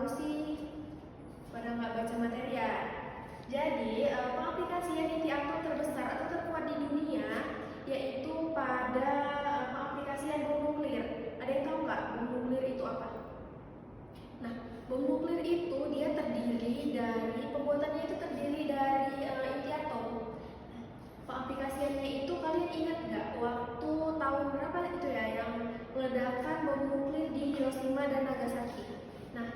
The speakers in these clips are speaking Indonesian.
tahu sih pada nggak baca materi ya. Jadi pengaplikasian inti atom terbesar atau terkuat di dunia yaitu pada pengaplikasian bom nuklir. Ada yang tahu nggak bom nuklir itu apa? Nah, bom nuklir itu dia terdiri dari pembuatannya itu terdiri dari inti atom. Pengaplikasiannya itu kalian ingat nggak waktu tahun berapa itu ya yang meledakan bom nuklir di Hiroshima dan Nagasaki? Nah,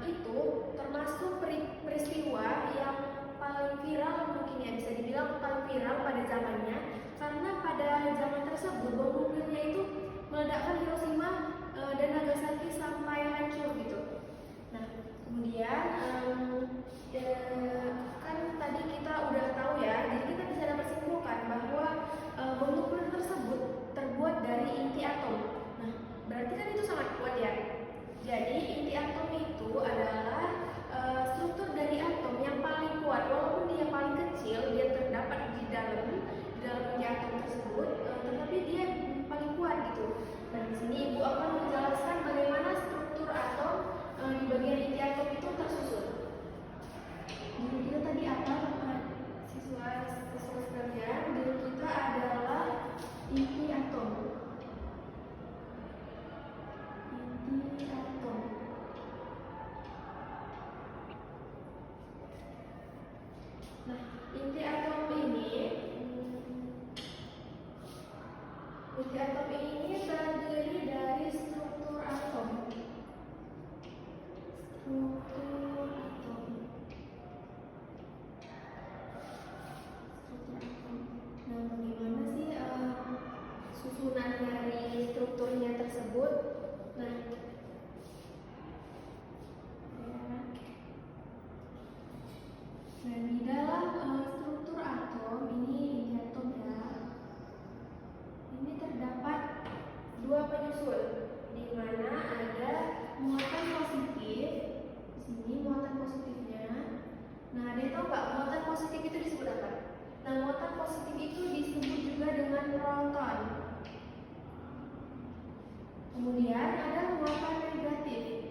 itu termasuk peristiwa yang paling viral mungkin ya, bisa dibilang paling viral pada zamannya, karena pada zaman tersebut bom nuklirnya itu meledakkan Hiroshima dan Nagasaki sampai hancur gitu. Nah, kemudian kan tadi kita udah tahu ya, jadi kita bisa dapat simpulkan bahwa bom nuklir tersebut terbuat dari inti atom. Nah, berarti kan itu sangat kuat ya. Jadi inti atom itu adalah struktur dari atom yang paling kuat, walaupun dia paling kecil, dia terdapat di dalam inti atom tersebut, tetapi dia paling kuat gitu. Nah, di sini Ibu akan menjelaskan bagaimana struktur atom di bagian inti atom itu tersusun. Dulu kita tadi apa, siswa sekalian? Dulu kita adalah inti atom. Inti atom. Nah, inti atom ini terdiri dari struktur atom. Struktur atom. Nah, bagaimana sih susunan dari strukturnya tersebut? Nah, di dalam struktur atom ini inti atom ya, ini terdapat dua penyusun, di mana ada muatan positif. Di sini muatan positifnya. Nah, ada yang tahu nggak muatan positif itu disebut apa? Nah, muatan positif itu disebut juga dengan proton. Kemudian ada muatan negatif.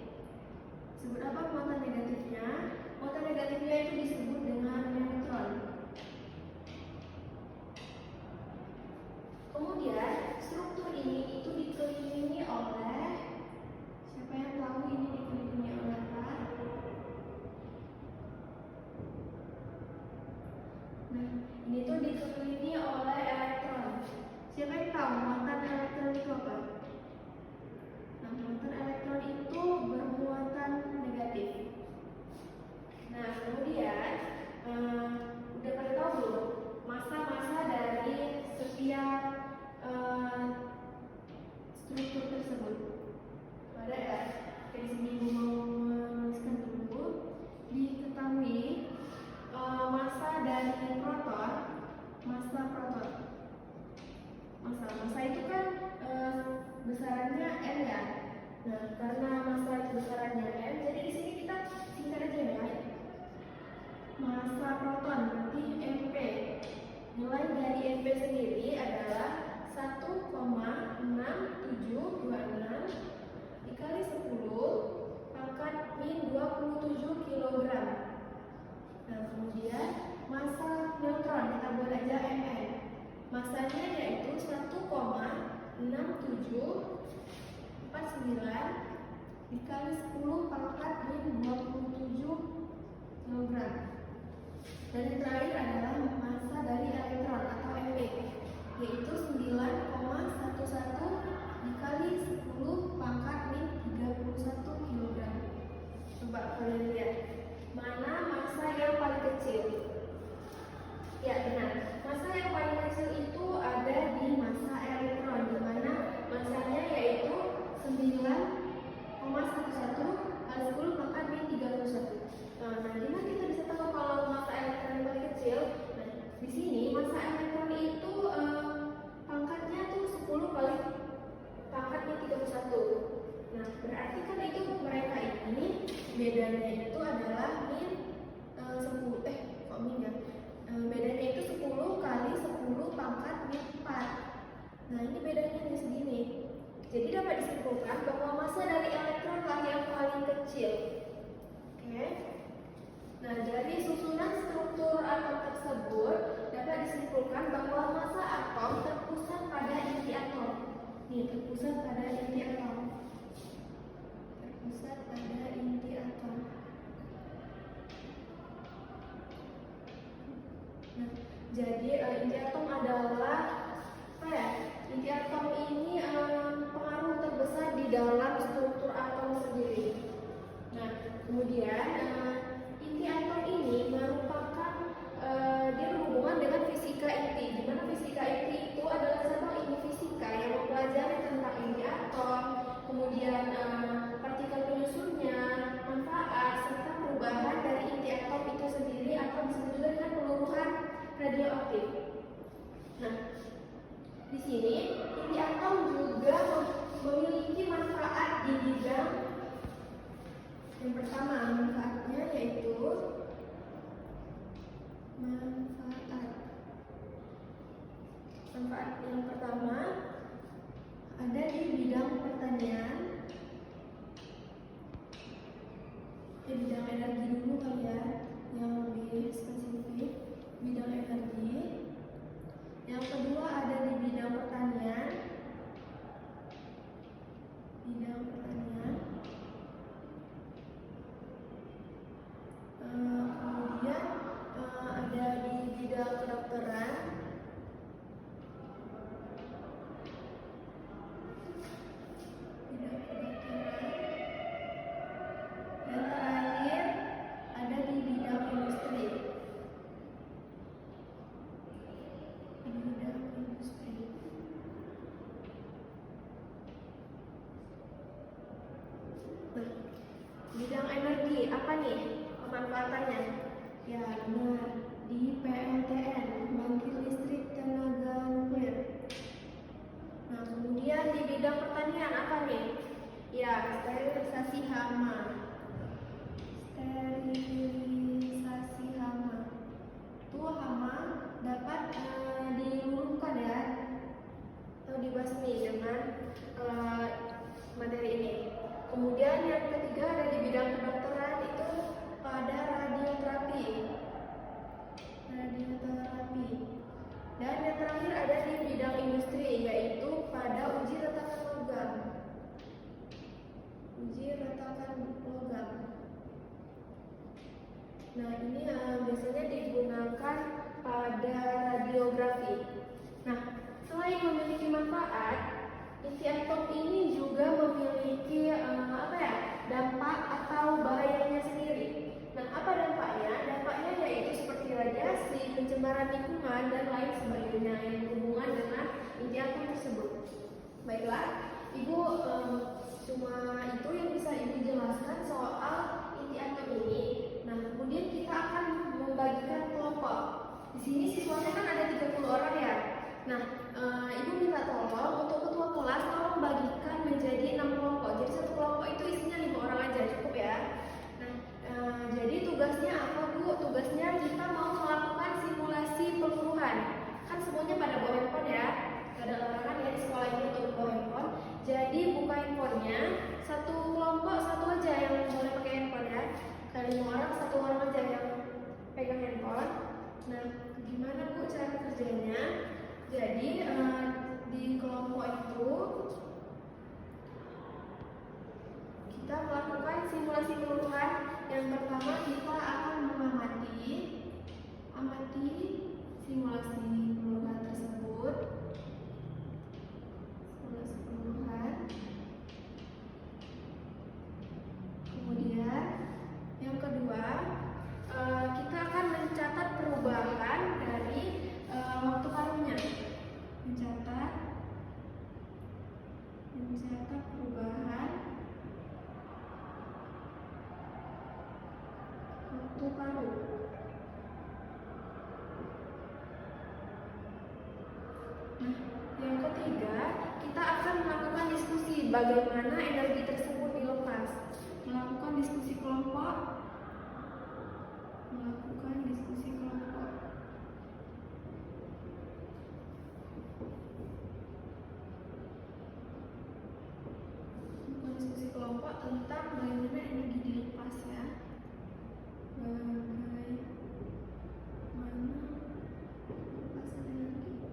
Sebut apa muatan negatifnya? Muatan negatifnya itu disebut dengan neutron. Kemudian struktur ini itu dikelilingi oleh, siapa yang tahu ini dikelilingi oleh apa? Nah, ini tuh dikelilingi oleh elektron. Siapa yang tahu muatan elektron itu apa? Nah, muatan elektron itu bermuatan negatif. Nah, kemudian udah pada tahu belum masa-masa dari setiap struktur tersebut? Ada ya? Di sini Ibu mau menuliskan dulu. Diketahui masa dari proton, masa proton. Masa itu kan besarannya n ya. Nah, karena masa itu besarannya n, jadi di sini kita singkat aja ya. Masa proton berarti MP. Nilai dari MP sendiri adalah 1,6726 dikali 10 pangkat min 27 kg. Nah, kemudian masa neutron kita buat aja Mn. Masanya yaitu 1,6749 dikali 10 pangkat min 27 kg. Dan yang terakhir adalah masa dari elektron atau Mp, yaitu 9,11 dikali 10 pangkat min 31 kg. Coba kalian lihat, mana masa yang paling kecil? Ya, benar. Masa yang paling kecil itu ada di masa elektron, di mana masanya yaitu 9,11 kali 10 pangkat min 31. Nah, gimana kita bisa tahu kalau masa elektron yang paling kecil? Nah, di sini masa elektron itu pangkatnya tuh 10 kali pangkat min 31. Nah, berarti kan itu mereka ini bedanya itu adalah min 10, kok min ya? Bedanya itu 10 kali 10 pangkat min 4. Nah, ini bedanya nih segini. Jadi dapat disimpulkan bahwa masa dari elektron lah yang paling kecil. Jadi inti atom adalah apa ya? Inti atom ini pengaruh terbesar di dalam struktur atom sendiri. Nah, kemudian inti atom ini merupakan dia berhubungan dengan fisika inti. Di mana fisika inti itu adalah cabang ilmu fisika yang mempelajari tentang inti atom, kemudian partikel penyusunnya, manfaat serta perubahan dari inti atom itu sendiri, atau disebut juga dengan peluruhan radioaktif. Nah, di sini inti atom juga memiliki manfaat di bidang yang pertama. Manfaatnya yaitu manfaat yang pertama ada di bidang pertanian, di bidang energi dulu kali ya, yang lebih spesifik bidang energi. Yang kedua ada di bidang pertanian, kemudian ada di bidang kedokteran, dan terakhir ada di bidang industri. Nah, bidang energi apa nih pemanfaatannya? Ya benar, di PLTN, pembangkit listrik tenaga nuklir. Nah, kemudian di bidang pertanian apa nih? Ya, sterilisasi hama. Itu hama dapat diluluhkan ya, atau dibasmi dengan materi ini. Kemudian yang ketiga ada di bidang kedokteran, itu pada radioterapi. Dan yang terakhir ada di bidang industri, yaitu pada uji retakan logam. Nah, ini biasanya digunakan pada radiografi. Nah, selain memiliki manfaat, inti atom ini juga memiliki dampak atau bahayanya sendiri. Nah, apa dampaknya? Dampaknya yaitu seperti radiasi, pencemaran lingkungan, dan lain sebagainya yang berhubungan dengan inti atom tersebut. Baiklah, Ibu, cuma itu yang bisa Ibu jelaskan soal inti atom ini. Nah, kemudian kita akan membagikan kelompok. Di sini siswanya kan ada 30 orang ya. Nah, Ibu minta tolong untuk ketua kelas tolong bagikan menjadi 6 kelompok. Jadi satu kelompok itu isinya 5 orang aja, cukup ya. Nah, jadi tugasnya apa Bu? Tugasnya kita mau melakukan simulasi peluruhan. Kan semuanya pada bawa handphone ya. Gak ada larangan ya di sekolah ini untuk bawa handphone. Jadi buka handphonenya, satu kelompok satu aja yang boleh pakai handphone ya. Kali 5 orang, satu orang aja yang pegang handphone. Nah, gimana Bu cara kerjanya? Jadi di kelompok itu kita melakukan simulasi peluruhan. Yang pertama kita akan mengamati simulasi peluruhan tersebut. Kemudian yang kedua kita akan mencatat perubahan dari waktu paruhnya. Mencatat perubahan waktu paruh. Nah, yang ketiga kita akan melakukan diskusi bagaimana energi tersebut dilepas. Melakukan diskusi kelompok. Tentang bagaimana energi dilepas ya. Bagaimana lepasan energi.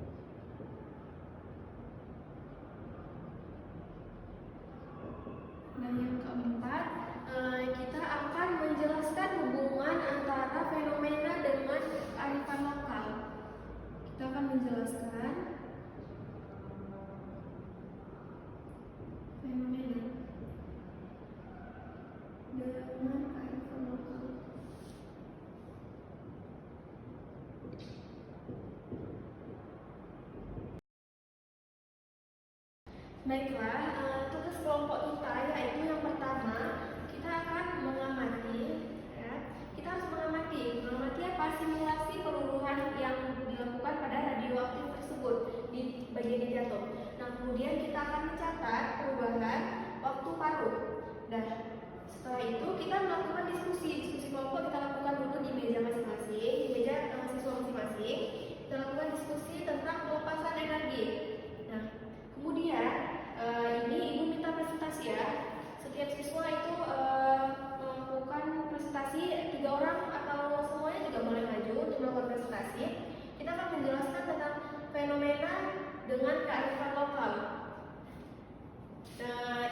menjelaskan fenomena dengan kearifan lokal. Baiklah, tugas kelompok kita yaitu yang pertama kita akan mengamati, ya. Kita harus mengamati apa simulasi peluluhan yang dilakukan pada radioaktif tersebut di bagian inti atom. Nah, kemudian kita akan mencatat perubahan waktu parut. Dan setelah itu kita melakukan diskusi kelompok, kita lakukan dulu di meja masing-masing, di meja mahasiswa masing-masing. Kita lakukan diskusi tentang pelepasan energi. Nah, kemudian ini ibu minta presentasi ya. Setiap siswa itu melakukan presentasi, 3 orang atau semuanya juga boleh maju untuk melakukan presentasi. Kita akan menjelaskan tentang fenomena dengan kearifan lokal.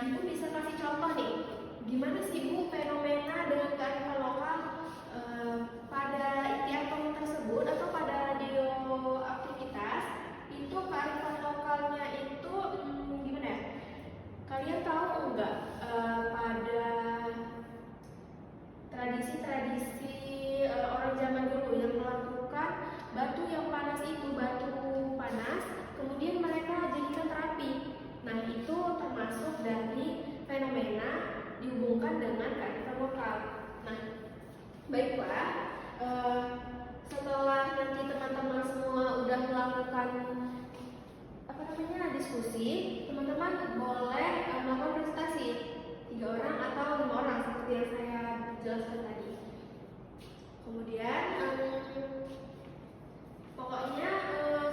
Ibu bisa kasih contoh nih, gimana sih ibu fenomena dengan kearifan lokal pada inti atom tersebut atau pada radioaktivitas itu kearifan lokalnya itu gimana ya? Kalian tahu nggak pada tradisi-tradisi orang zaman dulu yang melakukan batu yang panas itu, batu panas, kemudian mereka jadikan terapi. Nah, itu termasuk dari fenomena dihubungkan dengan kearifan lokal. Nah, baiklah, setelah nanti teman-teman semua udah melakukan diskusi, teman-teman boleh melakukan presentasi 3 orang atau 5 orang seperti yang saya jelaskan tadi. Kemudian pokoknya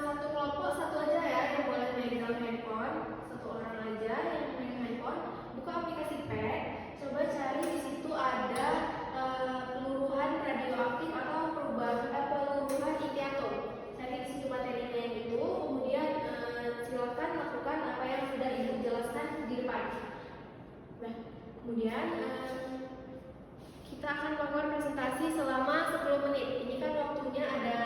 satu kelompok satu aja ya yang boleh megang handphone, 1 orang aja yang megang handphone, buka aplikasi PET, coba cari di situ ada peluruhan radioaktif atau peluruhan inti atom. Cari di situ materinya yang itu, kemudian silakan lakukan apa yang sudah ibu jelaskan di depan. Nah, kemudian kita akan melakukan presentasi selama 10 menit. Ini kan waktunya ada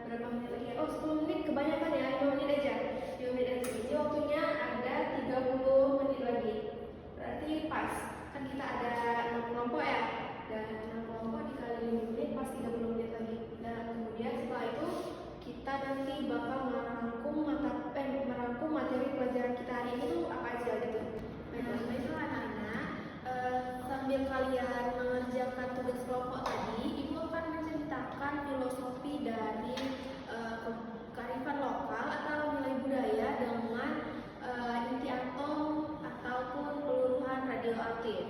berapa menit lagi? Oh, 10 menit kebanyakan ya, 5 menit aja. 5 menit aja. Ini waktunya ada 30 menit lagi. Berarti pas. Kan kita ada 6 kelompok ya. Dan 6 kelompok dikali 5 menit pas 30 menit lagi. Dan kemudian setelah itu kita nanti bakal merangkum materi pelajaran kita hari ini tuh apa aja gitu. Nah, itu anak-anak sambil kalian mengerjakan tugas kelompok tadi, ibu akan menceritakan filosofi dari kearifan lokal atau nilai budaya dengan inti atom ataupun peluruhan radioaktif.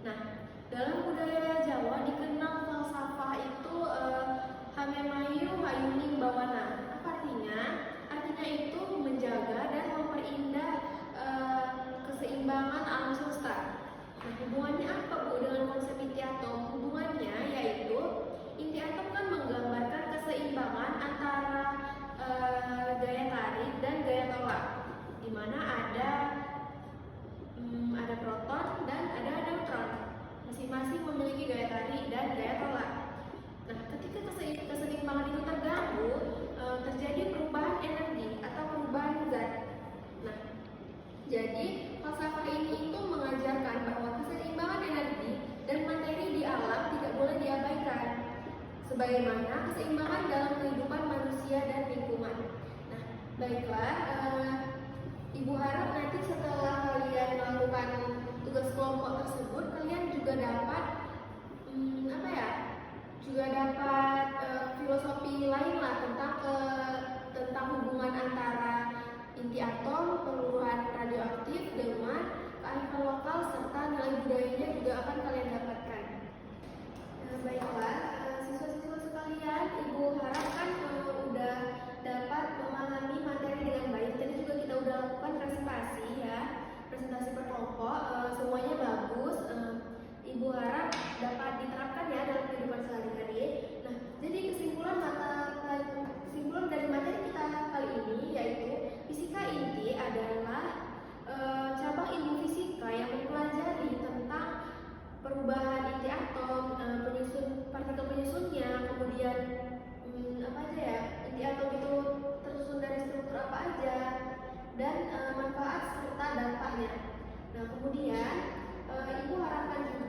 Nah, dalam budaya Jawa dikenal falsafah itu Hamemayu Hayuning Bawana. Apa artinya? Artinya itu menjaga dan memperindah keseimbangan alam semesta. Nah, hubungannya apa Bu dengan konsep inti atom? Hubungannya yaitu inti atom kan menggambarkan keseimbangan antara gaya tarik dan gaya tolak, di mana ada proton dan ada neutron. Masing-masing memiliki gaya tarik dan gaya tolak. Nah, ketika keseimbangan itu terganggu, terjadi perubahan energi atau perubahan zat. Nah, jadi falsafah ini itu mengajarkan bahwa keseimbangan energi dan materi di alam tidak boleh diabaikan, sebagaimana keseimbangan dalam kehidupan manusia dan lingkungan. Nah, baiklah, ibu harap nanti setelah kalian melakukan tugas kelompok tersebut, kalian juga dapat filosofi lain lah tentang hubungan antara inti atom, peluruhan radioaktif dengan kearifan lokal serta nilai budayanya juga akan kalian dapatkan. Baiklah, siswa-siswa sekalian, ibu harapkan udah dapat memahami materi dengan baik. Tadi juga kita udah lakukan presentasi ya, presentasi per kelompok, semuanya bagus. Ibu harap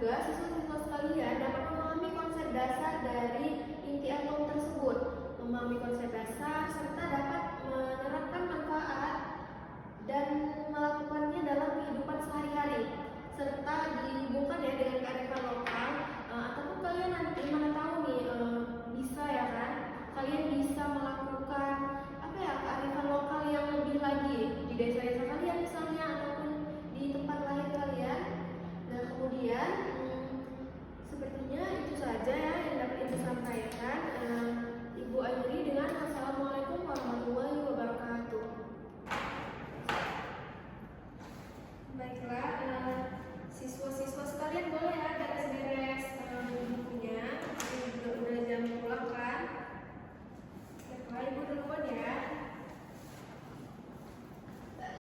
juga siswa-siswa sekalian dapat memahami konsep dasar dari inti atom tersebut, memahami konsep dasar serta dapat menerapkan manfaat dan melakukannya dalam kehidupan sehari-hari, serta dihubungkan ya dengan kearifan